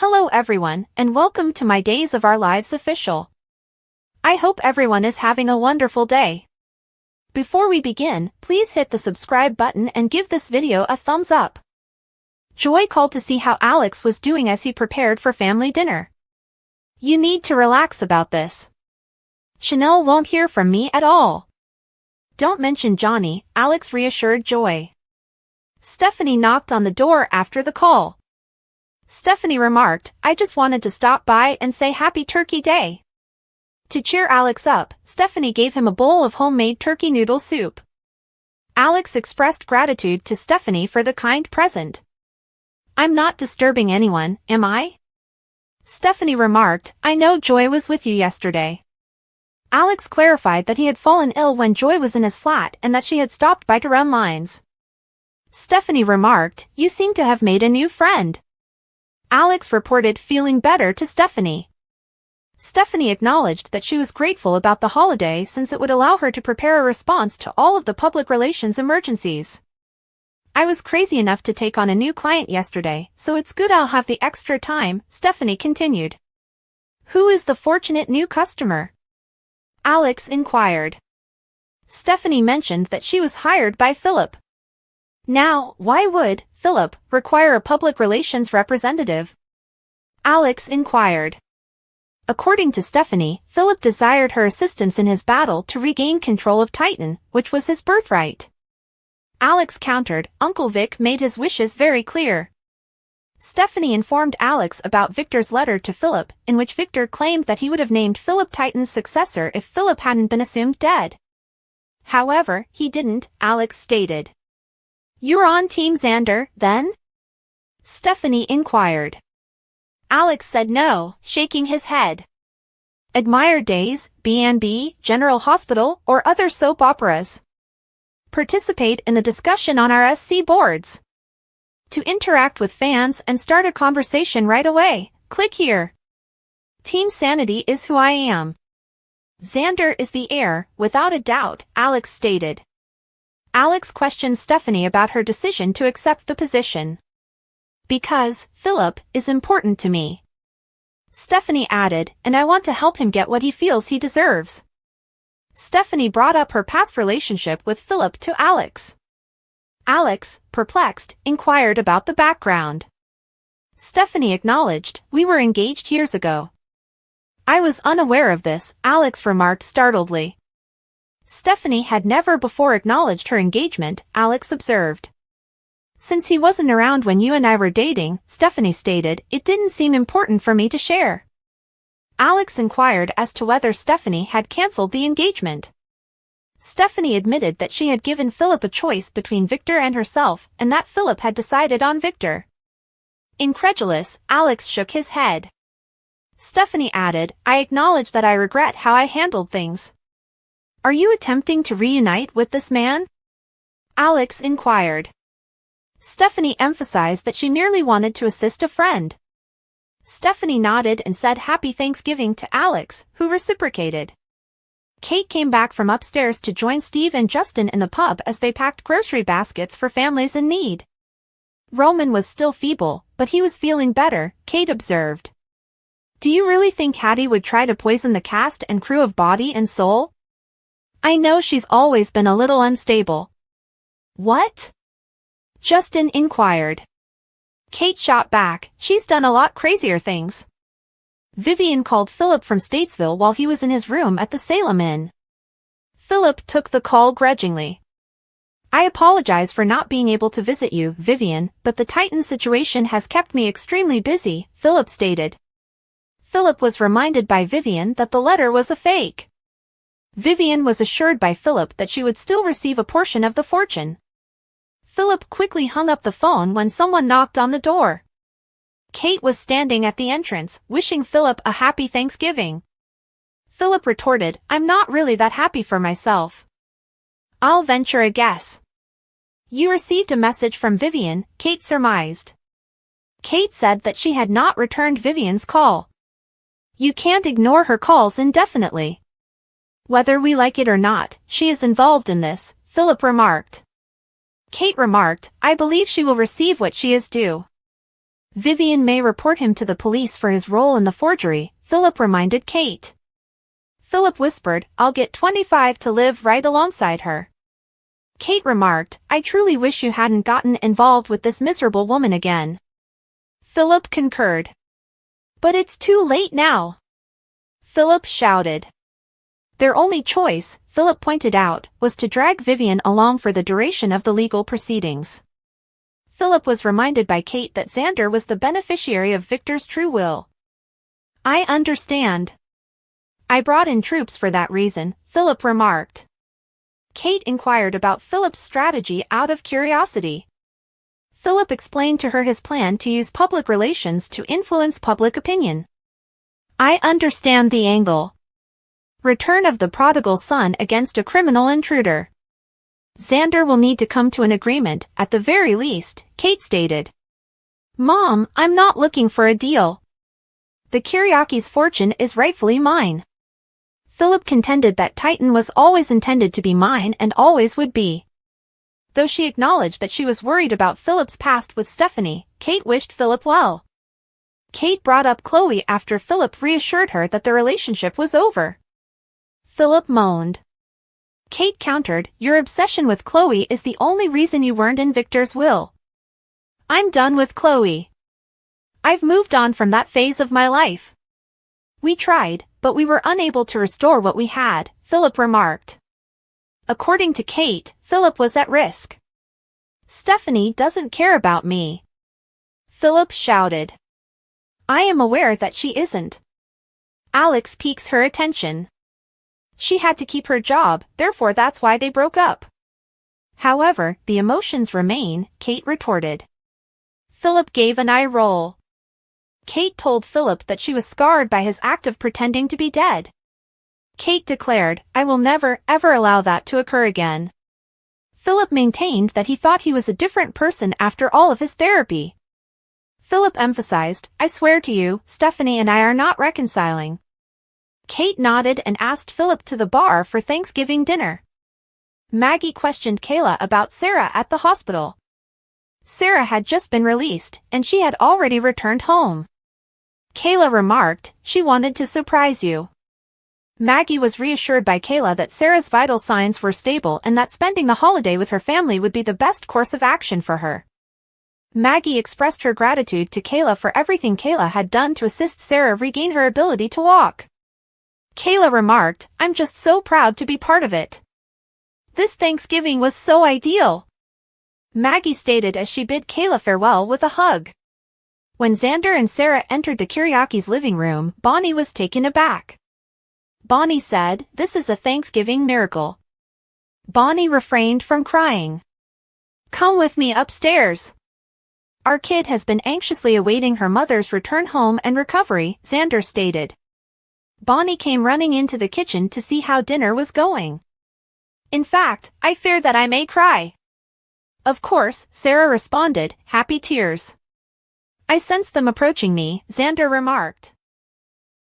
Hello everyone, and welcome to my Days of Our Lives official. I hope everyone is having a wonderful day. Before we begin, please hit the subscribe button and give this video a thumbs up. Joy called to see how Alex was doing as he prepared for family dinner. You need to relax about this. Chanel won't hear from me at all. Don't mention Johnny, Alex reassured Joy. Stephanie knocked on the door after the call. Stephanie remarked, I just wanted to stop by and say Happy Turkey Day. To cheer Alex up, Stephanie gave him a bowl of homemade turkey noodle soup. Alex expressed gratitude to Stephanie for the kind present. I'm not disturbing anyone, am I? Stephanie remarked, I know Joy was with you yesterday. Alex clarified that he had fallen ill when Joy was in his flat and that she had stopped by to run lines. Stephanie remarked, you seem to have made a new friend. Alex reported feeling better to Stephanie. Stephanie acknowledged that she was grateful about the holiday since it would allow her to prepare a response to all of the public relations emergencies. I was crazy enough to take on a new client yesterday, so it's good I'll have the extra time, Stephanie continued. Who is the fortunate new customer? Alex inquired. Stephanie mentioned that she was hired by Philip. Now, why would Philip require a public relations representative? Alex inquired. According to Stephanie, Philip desired her assistance in his battle to regain control of Titan, which was his birthright. Alex countered, Uncle Vic made his wishes very clear. Stephanie informed Alex about Victor's letter to Philip, in which Victor claimed that he would have named Philip Titan's successor if Philip hadn't been assumed dead. However, he didn't, Alex stated. You're on Team Xander, then? Stephanie inquired. Alex said no, shaking his head. Admired Days, B&B, General Hospital, or other soap operas? Participate in the discussion on our SC boards. To interact with fans and start a conversation right away, click here. Team Sanity is who I am. Xander is the heir, without a doubt, Alex stated. Alex questioned Stephanie about her decision to accept the position. Because Philip is important to me. Stephanie added, and I want to help him get what he feels he deserves. Stephanie brought up her past relationship with Philip to Alex. Alex, perplexed, inquired about the background. Stephanie acknowledged, we were engaged years ago. I was unaware of this, Alex remarked startledly. Stephanie had never before acknowledged her engagement, Alex observed. Since he wasn't around when you and I were dating, Stephanie stated, it didn't seem important for me to share. Alex inquired as to whether Stephanie had cancelled the engagement. Stephanie admitted that she had given Philip a choice between Victor and herself, and that Philip had decided on Victor. Incredulous, Alex shook his head. Stephanie added, I acknowledge that I regret how I handled things. Are you attempting to reunite with this man? Alex inquired. Stephanie emphasized that she merely wanted to assist a friend. Stephanie nodded and said Happy Thanksgiving to Alex, who reciprocated. Kate came back from upstairs to join Steve and Justin in the pub as they packed grocery baskets for families in need. Roman was still feeble, but he was feeling better, Kate observed. Do you really think Hattie would try to poison the cast and crew of Body and Soul? I know she's always been a little unstable. What? Justin inquired. Kate shot back, she's done a lot crazier things. Vivian called Philip from Statesville while he was in his room at the Salem Inn. Philip took the call grudgingly. I apologize for not being able to visit you, Vivian, but the Titan situation has kept me extremely busy, Philip stated. Philip was reminded by Vivian that the letter was a fake. Vivian was assured by Philip that she would still receive a portion of the fortune. Philip quickly hung up the phone when someone knocked on the door. Kate was standing at the entrance, wishing Philip a happy Thanksgiving. Philip retorted, I'm not really that happy for myself. I'll venture a guess. You received a message from Vivian, Kate surmised. Kate said that she had not returned Vivian's call. You can't ignore her calls indefinitely. Whether we like it or not, she is involved in this, Philip remarked. Kate remarked, I believe she will receive what she is due. Vivian may report him to the police for his role in the forgery, Philip reminded Kate. Philip whispered, I'll get 25 to live right alongside her. Kate remarked, I truly wish you hadn't gotten involved with this miserable woman again. Philip concurred. But it's too late now. Philip shouted. Their only choice, Philip pointed out, was to drag Vivian along for the duration of the legal proceedings. Philip was reminded by Kate that Xander was the beneficiary of Victor's true will. I understand. I brought in troops for that reason, Philip remarked. Kate inquired about Philip's strategy out of curiosity. Philip explained to her his plan to use public relations to influence public opinion. I understand the angle. Return of the prodigal son against a criminal intruder. Xander will need to come to an agreement, at the very least, Kate stated. Mom, I'm not looking for a deal. The Kiriaki's fortune is rightfully mine. Philip contended that Titan was always intended to be mine and always would be. Though she acknowledged that she was worried about Philip's past with Stephanie, Kate wished Philip well. Kate brought up Chloe after Philip reassured her that the relationship was over. Philip moaned. Kate countered, your obsession with Chloe is the only reason you weren't in Victor's will. I'm done with Chloe. I've moved on from that phase of my life. We tried, but we were unable to restore what we had, Philip remarked. According to Kate, Philip was at risk. Stephanie doesn't care about me. Philip shouted. I am aware that she isn't. Alex piques her attention. She had to keep her job, therefore that's why they broke up. However, the emotions remain, Kate retorted. Philip gave an eye roll. Kate told Philip that she was scarred by his act of pretending to be dead. Kate declared, I will never, ever allow that to occur again. Philip maintained that he thought he was a different person after all of his therapy. Philip emphasized, I swear to you, Stephanie and I are not reconciling. Kate nodded and asked Philip to the bar for Thanksgiving dinner. Maggie questioned Kayla about Sarah at the hospital. Sarah had just been released, and she had already returned home. Kayla remarked, she wanted to surprise you. Maggie was reassured by Kayla that Sarah's vital signs were stable and that spending the holiday with her family would be the best course of action for her. Maggie expressed her gratitude to Kayla for everything Kayla had done to assist Sarah regain her ability to walk. Kayla remarked, I'm just so proud to be part of it. This Thanksgiving was so ideal. Maggie stated as she bid Kayla farewell with a hug. When Xander and Sarah entered the Kiriaki's living room, Bonnie was taken aback. Bonnie said, this is a Thanksgiving miracle. Bonnie refrained from crying. Come with me upstairs. Our kid has been anxiously awaiting her mother's return home and recovery, Xander stated. Bonnie came running into the kitchen to see how dinner was going. In fact, I fear that I may cry. Of course, Sarah responded, happy tears. I sense them approaching me, Xander remarked.